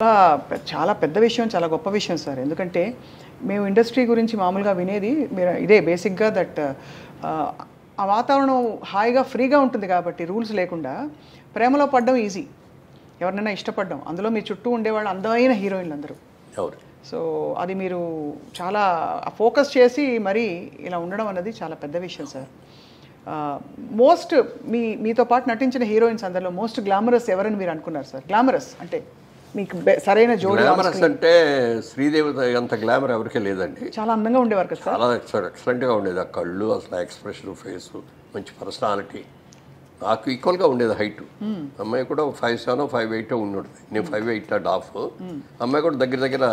చాలా పెద్ద విషయం, చాలా గొప్ప విషయం సార్. ఎందుకంటే మేము ఇండస్ట్రీ గురించి మామూలుగా వినేది ఇదే బేసిక్‌గా దట్ ఆ వాతావరణం హాయిగా ఫ్రీగా ఉంటుంది కాబట్టి రూల్స్ లేకుండా ప్రేమలో పడడం ఈజీ. ఎవరినైనా ఇష్టపడడం. అందులో మీ చుట్టూ ఉండేవాళ్ళు అందమైన హీరోయిన్లు అందరూ. అవును. సో అది మీరు చాలా ఫోకస్ చేసి మరి ఇలా ఉండడం అన్నది చాలా పెద్ద విషయం సార్. మోస్ట్ మీతో పాటు నటించిన హీరోయిన్స్ అందరిలో మోస్ట్ గ్లామరస్ ఎవరని మీరు అనుకున్నారు సార్? గ్లామరస్ అంటే మీకు సరైన జోడి. గ్లామరస్ అంటే శ్రీదేవి అంత గ్లామర్ ఎవరికీ లేదండి. చాలా అందంగా ఉండేవారు కదా సార్. చాలా ఎక్సలెంట్గా ఉండేది. ఆ కళ్ళు, అసలు ఎక్స్ప్రెషన్, ఫేస్, మంచి పర్సనాలిటీ. నాకు ఈక్వల్గా ఉండేది హైట్. అమ్మాయి కూడా 5'7", 5'8" ఉండుంటుంది. నేను 5'8" హాఫ్. అమ్మాయి కూడా దగ్గర దగ్గర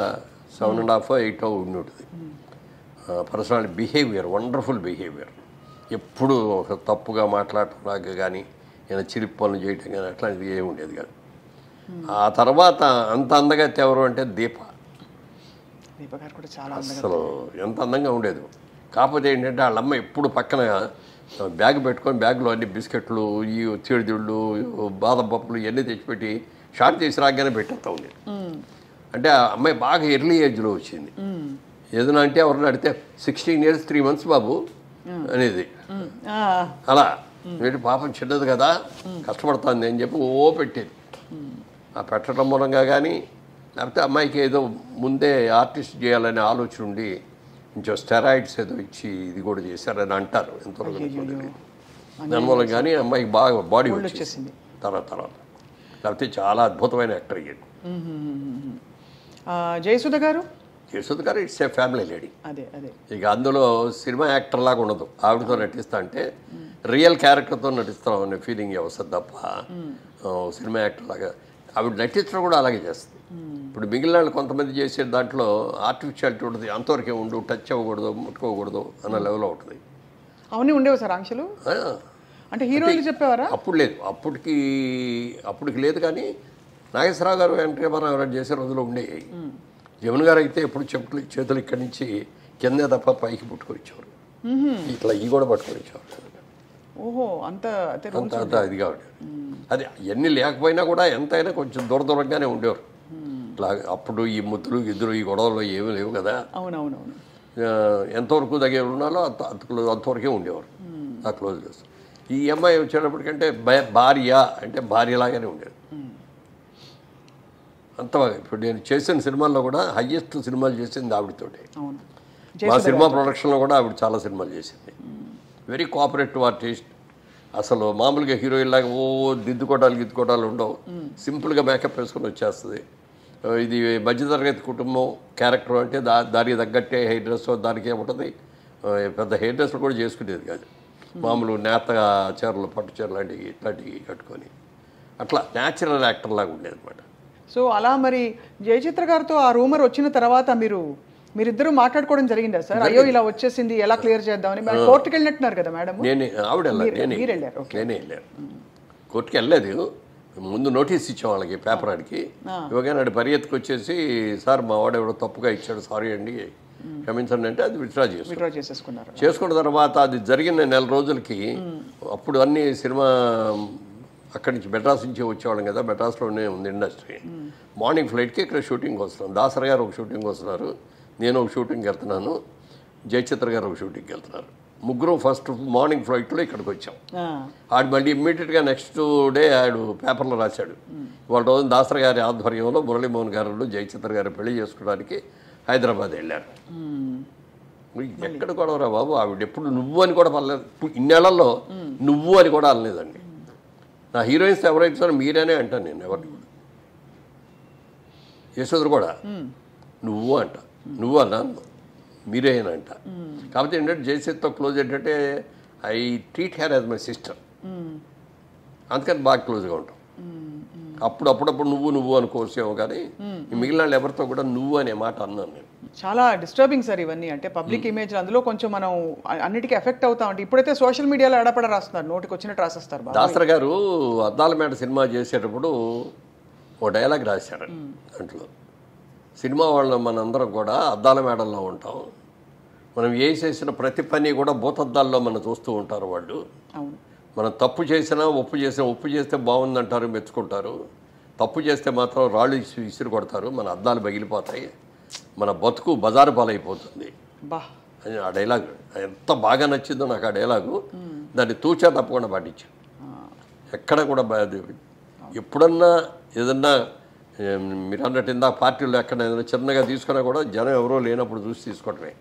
7.5, 8 ఉండుంటుంది. Personality, behaviour, wonderful behaviour. ఎప్పుడు ఒక తప్పుగా మాట్లాడటం నాకు కానీ ఏదైనా చిలిపి పనులు చేయటం కానీ అట్లాంటిది ఏమి ఉండేది కాదు. ఆ తర్వాత అంత అందగా ఎవరు అంటే దీప గారు కూడా చాలా అసలు ఎంత అందంగా ఉండేది. కాకపోతే ఏంటంటే వాళ్ళ అమ్మ ఎప్పుడు పక్కన బ్యాగ్ పెట్టుకొని బ్యాగ్లో అన్ని బిస్కెట్లు, ఈ చీడిదిళ్ళు, బాదం పప్పులు ఇవన్నీ తెచ్చిపెట్టి షార్ట్ చేసి రాగానే పెట్టేస్తూ ఉండేది. అంటే ఆ అమ్మాయి బాగా ఎర్లీ ఏజ్లో వచ్చింది. ఏదైనా అంటే ఎవరిని అడిగితే 16 years 3 months బాబు అనేది. అలా వీటి పాపం చిన్నది కదా, కష్టపడుతుంది అని చెప్పి ఓ పెట్టేది. ఆ పెట్టడం మూలంగా కానీ లేకపోతే అమ్మాయికి ఏదో ముందే ఆర్టిస్ట్ చేయాలనే ఆలోచన ఉండి కొంచెం స్టెరాయిడ్స్ ఏదో ఇచ్చి ఇది కూడా చేశారని అంటారు. ఎంతవరకు తెలియదు. దానివల్ల కానీ అమ్మాయికి బాగా బాడీ వచ్చేసింది తర్వాత. లేకపోతే చాలా అద్భుతమైన యాక్టర్ అయ్యాడు. జయసుధ గారు ఇట్స్ ఏ ఫ్యామిలీ లేడీ. అదే అదే ఇక అందులో సినిమా యాక్టర్ లాగా ఉండదు. ఆవిడతో నటిస్తా అంటే రియల్ క్యారెక్టర్తో నటిస్తాం అనే ఫీలింగ్ వస్తుంది తప్ప సినిమా యాక్టర్ లాగా ఆవిడ నటించడం కూడా అలాగే చేస్తుంది. ఇప్పుడు మిగిలిన వాళ్ళు కొంతమంది చేసే దాంట్లో ఆర్టిఫిషియాలిటీ ఉంటుంది. అంతవరకే ఉండు, టచ్ అవ్వకూడదు, ముట్టుకోకూడదు అన్న లెవెల్లో ఉంటుంది. అవన్నీ ఉండేవి సార్ ఆంక్షలు. అంటే హీరోయిన్లు చెప్పేవారా? అప్పుడు లేదు, అప్పటికి లేదు. కానీ నాగేశ్వరరావు గారు, వెంకటరామారావు గారు చేసే రోజులు ఉండేవి. జమున గారు అయితే ఎప్పుడు చేతులు ఇక్కడి నుంచి కిందే తప్ప పైకి పుట్టుకొని ఇచ్చేవారు. ఇట్లా ఈ కూడా పట్టుకొని ఇచ్చేవారు. ఓహో, అంత ఇదిగా ఉండేది. అది ఎన్ని లేకపోయినా కూడా ఎంతైనా కొంచెం దూరంగానే ఉండేవారు. ఇట్లా అప్పుడు ఈ ముద్దులు గిద్దులు ఈ గొడవలు ఏమీ లేవు కదా. అవునవునవును. ఎంతవరకు దగ్గర ఉన్నాలో అంతవరకే ఉండేవారు. ఆ క్లోజ్ చేస్తారు. ఈ అమ్మాయి వచ్చేటప్పటికంటే భార్య అంటే భార్యలాగానే ఉండేది. అంత ఇప్పుడు నేను చేసిన సినిమాల్లో కూడా హయ్యెస్ట్ సినిమాలు చేసింది ఆవిడతోటే. మా సినిమా ప్రొడక్షన్లో కూడా ఆవిడ చాలా సినిమాలు చేసింది. Very cooperative artist. అసలు మామూలుగా హీరోయిన్ లాగా గిద్దుకోటాలు ఉండవు. సింపుల్గా మేకప్ వేసుకొని వచ్చేస్తుంది. ఇది మధ్యతరగతి కుటుంబం క్యారెక్టర్ అంటే దానికి తగ్గట్టే హెయిర్ డ్రెస్ దానికి ఏముంటుంది. పెద్ద హెయిర్ డ్రెస్లు కూడా చేసుకునేది కాదు. మామూలు నేత చీరలు, పట్టు చీరలు లాంటివి ఇట్లాంటివి కట్టుకొని అట్లా న్యాచురల్ యాక్టర్ లాగా ఉండేది అనమాట. సో అలా మరి జయచిత్ర గారితో ఆ రూమర్ వచ్చిన తర్వాత మీరిద్దరూ మాట్లాడుకోవడం జరిగిందా సార్? అయ్యో ఇలా వచ్చేసింది, ఎలా క్లియర్ చేద్దామని. కోర్టుకి వెళ్ళినట్టున్నారు కదా మేడం? నేనే వెళ్ళాను. కోర్టుకి వెళ్ళలేదు. ముందు నోటీస్ ఇచ్చాం వాళ్ళకి, పేపర్ ఆడికి. ఇవ్వగానే ఆడి పరిగెత్తుకు వచ్చేసి, సార్ మా వాడు ఎవడో తప్పుగా ఇచ్చాడు, సారీ అండి క్షమించండి అంటే అది విత్డ్రా చేసుకున్నారు. చేసుకున్న తర్వాత అది జరిగిన నెల రోజులకి అప్పుడు అన్ని సినిమా అక్కడి నుంచి మెడ్రాస్ నుంచి వచ్చేవాళ్ళం కదా. మెడ్రాస్లోనే ఉంది ఇండస్ట్రీ. మార్నింగ్ ఫ్లైట్కి ఇక్కడ షూటింగ్కి వస్తున్నాం. దాసరి గారు ఒక షూటింగ్ వస్తున్నారు, నేను ఒక షూటింగ్కి వెళ్తున్నాను, జయచిత్ర గారు ఒక షూటింగ్కి వెళ్తున్నారు. ముగ్గురు ఫస్ట్ మార్నింగ్ ఫ్లైట్లో ఇక్కడికి వచ్చాం. ఆడు మళ్ళీ ఇమ్మీడియట్గా నెక్స్ట్ డే ఆడు పేపర్లో రాశాడు, వాళ్ళ రోజు దాసరి గారి ఆధ్వర్యంలో మురళీమోహన్ గారు జయచిత్ర గారు పెళ్లి చేసుకోవడానికి హైదరాబాద్ వెళ్ళారు. ఎక్కడ కూడా బాబు, ఆవిడ ఎప్పుడు నువ్వు అని కూడా పర్లేదు. ఇన్నేళ్లలో నువ్వు అని కూడా అనలేదండి. నా హీరోయిన్స్ ఎవరైతే సార్ మీరేనే అంటాను నేను. ఎవరిని కూడా యశోదరు కూడా నువ్వు అంట, నువ్వు అన్నాను, మీరేనంట. కాకపోతే ఏంటంటే జయసేత్తో క్లోజ్ ఏంటంటే I treat her as my sister. అందుకని బాగా క్లోజ్గా ఉంటాం. అప్పుడప్పుడు నువ్వు అనుకోవచ్చేమో కానీ మిగిలిన వాళ్ళు ఎవరితో కూడా నువ్వు అనే మాట అన్నాను నేను. చాలా డిస్టర్బింగ్ సార్ ఇవన్నీ. అంటే పబ్లిక్ ఇమేజ్ అందులో కొంచెం మనం అన్నిటికీ ఎఫెక్ట్ అవుతాం. అంటే ఇప్పుడైతే సోషల్ మీడియాలో ఎడపడ రాస్తున్నారు, నోటికి వచ్చినట్టు రాసేస్తారు. దాసరి గారు అద్దాల మేడ సినిమా చేసేటప్పుడు ఓ డైలాగ్ రాశారు. దాంట్లో సినిమా వాళ్ళు మనందరం కూడా అద్దాల మేడల్లో ఉంటాం, మనం చేసిన ప్రతి పని కూడా భూతద్దాల్లో మనం చూస్తూ ఉంటారు వాళ్ళు. మనం తప్పు చేసినా ఒప్పు చేస్తే బాగుందంటారు, మెచ్చుకుంటారు. తప్పు చేస్తే మాత్రం రాళ్ళు విసిరి కొడతారు, మన అద్దాలు పగిలిపోతాయి, మన బతుకు బజారు పాలైపోతుంది బా అని ఆ డైలాగ్ ఎంత బాగా నచ్చిందో నాకు. ఆ డైలాగు దాన్ని తూచా తప్పకుండా పాటించాను. ఎక్కడ కూడా ఎప్పుడన్నా ఏదన్నా మీరు అన్నట్టు ఇందాక పార్టీలో ఎక్కడ ఏదైనా చిన్నగా తీసుకున్నా కూడా జనం ఎవరో లేనప్పుడు చూసి తీసుకోవటమే.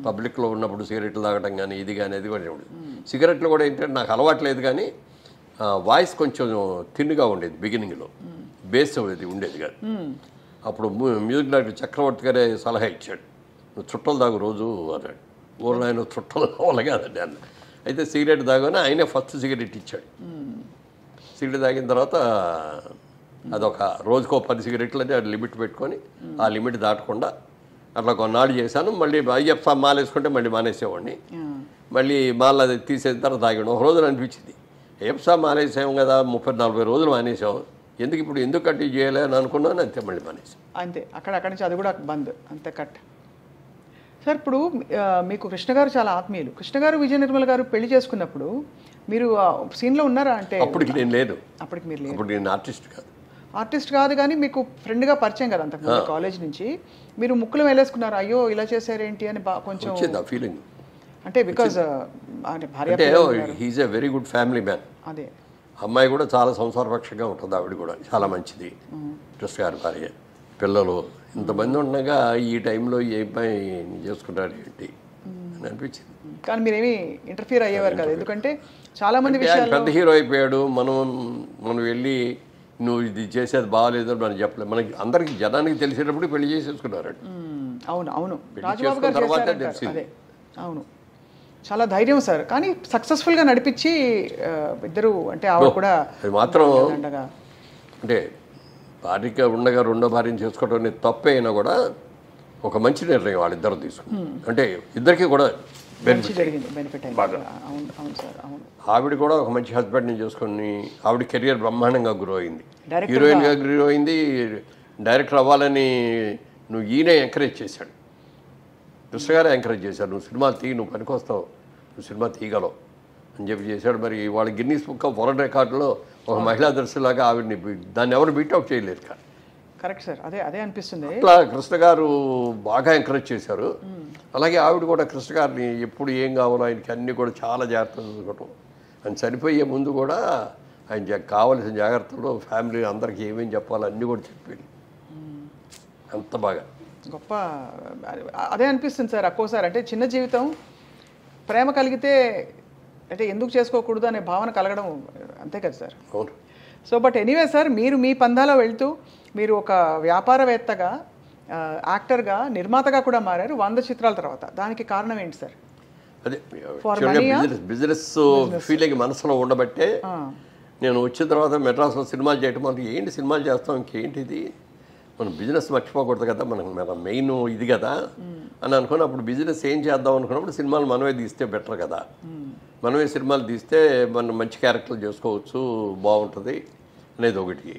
పబ్లిక్లో ఉన్నప్పుడు సిగరెట్లు తాగటం కానీ ఇది కానీ అది కూడా ఉండేది. సిగరెట్లు కూడా ఏంటంటే నాకు అలవాట్లేదు, కానీ వాయిస్ కొంచెం తిన్నుగా ఉండేది బిగినింగ్లో, బేస్ అది ఉండేది కాదు. అప్పుడు మ్యూజిక్ డైరెక్టర్ చక్రవర్తి గారే సలహా ఇచ్చాడు, నువ్వు చుట్టలు తాగు రోజు అన్నాడు. ఊళ్ళో ఆయన చుట్టలు కావాలి కాదండి అన్న. అయితే సిగరెట్ తాగానే ఆయనే ఫస్ట్ సిగరెట్ ఇచ్చాడు. సిగరెట్ తాగిన తర్వాత అదొక రోజుకో 10 సిగరెట్లు అని లిమిట్ పెట్టుకొని ఆ లిమిట్ దాటకుండా అట్లా కొన్నాళ్ళు చేశాను. మళ్ళీ అయ్యప్ప మాల వేసుకుంటే మళ్ళీ మానేసేవాడిని. మళ్ళీ మాల అది తీసేసిన తర్వాత తాగాడు. ఒక రోజున అనిపించింది, అయ్యప్ప మానేసాము కదా, 30-40 రోజులు మానేసాం, ఎందుకు కంటిన్యూ చేయాలి అని అనుకున్నాను. అంతే మళ్ళీ మానేసాం. అంతే అక్కడి నుంచి అది కూడా బంద్, అంతే కట్. సార్ ఇప్పుడు మీకు కృష్ణ గారు చాలా ఆత్మీయులు. కృష్ణ గారు విజయ నిర్మల్ గారు పెళ్లి చేసుకున్నప్పుడు మీరు సీన్లో ఉన్నారా? అంటే అప్పటికి నేను లేదు. అప్పటికి మీరు లేదు. అప్పుడు నేను ఆర్టిస్ట్ కాదు కానీ మీకు ఫ్రెండ్గా పరిచయం కదా అంతకుముందు కాలేజ్ నుంచి. మీరు ముక్కులు వేలేసుకున్నారు, అయ్యో ఇలా చేశారేంటి అని కొంచెం ఫీలింగ్. అంటే బికాజ్ అంటే he's a very good family man. అదే అమ్మాయి కూడా చాలా సంసారపక్షంగా ఉంటుంది, ఆవిడ కూడా చాలా మంచిది. కృష్ణ గారి భార్య, పిల్లలు ఇంతమంది ఉండగా ఈ టైంలో ఏ అబ్బాయి చేసుకుంటారు ఏంటి అని అనిపించింది. కానీ మీరేమి ఇంటర్ఫియర్ అయ్యేవారు కదా, ఎందుకంటే చాలా మంది విషయాలు. పెద్ద హీరో అయిపోయాడు, మనం వెళ్ళి నువ్వు ఇది చేసేది బాగాలేదు అని మనం చెప్పలేదు. మనకి అందరికి జనానికి తెలిసేటప్పుడు పెళ్లి చేసేసుకున్నారు. అవును రాజబాబు గారు అదే అవును, చాలా ధైర్యం సార్. కానీ సక్సెస్ఫుల్గా నడిపించి ఇద్దరు, అంటే ఆవిడ కూడా అది మాత్రం అంటే భార్యగా ఉండగా రెండో భార్యను చేసుకోవడం అనేది తప్పే అయినా కూడా ఒక మంచి నిర్ణయం వాళ్ళిద్దరు తీసుకున్నారు. అంటే ఇద్దరికి కూడా బెనిఫిట్ బాగా. అవును సార్, అవును. ఆవిడ కూడా ఒక మంచి హస్బెండ్ని చేసుకొని ఆవిడ కెరియర్ బ్రహ్మాండంగా గ్రో అయింది, హీరోయిన్గా గ్రో అయింది. డైరెక్టర్ అవ్వాలని ఈయనే ఎంకరేజ్ చేశాడు, కృష్ణ గారే ఎంకరేజ్ చేశాడు. నువ్వు సినిమాలు నువ్వు పనికొస్తావు, నువ్వు సినిమా తీయగలవు అని చెప్పి చేశాడు. మరి వాళ్ళ గిన్నీస్ బుక్ ఆఫ్ వరల్డ్ రికార్డులో ఒక మహిళా దర్శకులాగా ఆవిడని దాన్ని ఎవరు బీట్అవుట్ చేయలేరు. కానీ కరెక్ట్ సార్, అదే అనిపిస్తుంది. అట్లా కృష్ణ గారు బాగా ఎంకరేజ్ చేశారు. అలాగే ఆవిడ కూడా కృష్ణ గారిని ఎప్పుడు ఏం కావాలో ఆయనకి అన్నీ కూడా చాలా జాగ్రత్తలు చూసుకోవటం. ఆయన చనిపోయే ముందు కూడా ఆయన కావలసిన జాగ్రత్తలు ఫ్యామిలీ అందరికీ ఏమేమి చెప్పాలో అన్నీ కూడా చెప్పాడు. అంత బాగా గొప్ప. అదే అనిపిస్తుంది సార్ ఒక్కోసారి, అంటే చిన్న జీవితం, ప్రేమ కలిగితే అంటే ఎందుకు చేసుకోకూడదు అనే భావన కలగడం, అంతే కదా సార్. అవును. సో బట్ ఎనీవే సార్, మీరు మీ పందాలో వెళ్తూ మీరు ఒక వ్యాపారవేత్తగా, యాక్టర్గా, నిర్మాతగా కూడా మారారు 100 చిత్రాల తర్వాత. దానికి కారణం ఏంటి సార్? అదే బిజినెస్ ఫీలింగ్ మనసులో ఉండబట్టే నేను వచ్చిన తర్వాత మెడ్రాస్లో సినిమాలు చేయటం, మనకి ఏంటి సినిమాలు చేస్తాం, ఇంకేంటిది, మనం బిజినెస్ మర్చిపోకూడదు కదా, మన మెయిన్ ఇది కదా అని అనుకుని అప్పుడు బిజినెస్ ఏం చేద్దాం అనుకున్నప్పుడు సినిమాలు మనమే తీస్తే బెటర్ కదా, మనమే సినిమాలు తీస్తే మనం మంచి క్యారెక్టర్లు చేసుకోవచ్చు, బాగుంటుంది అనేది ఒకటి.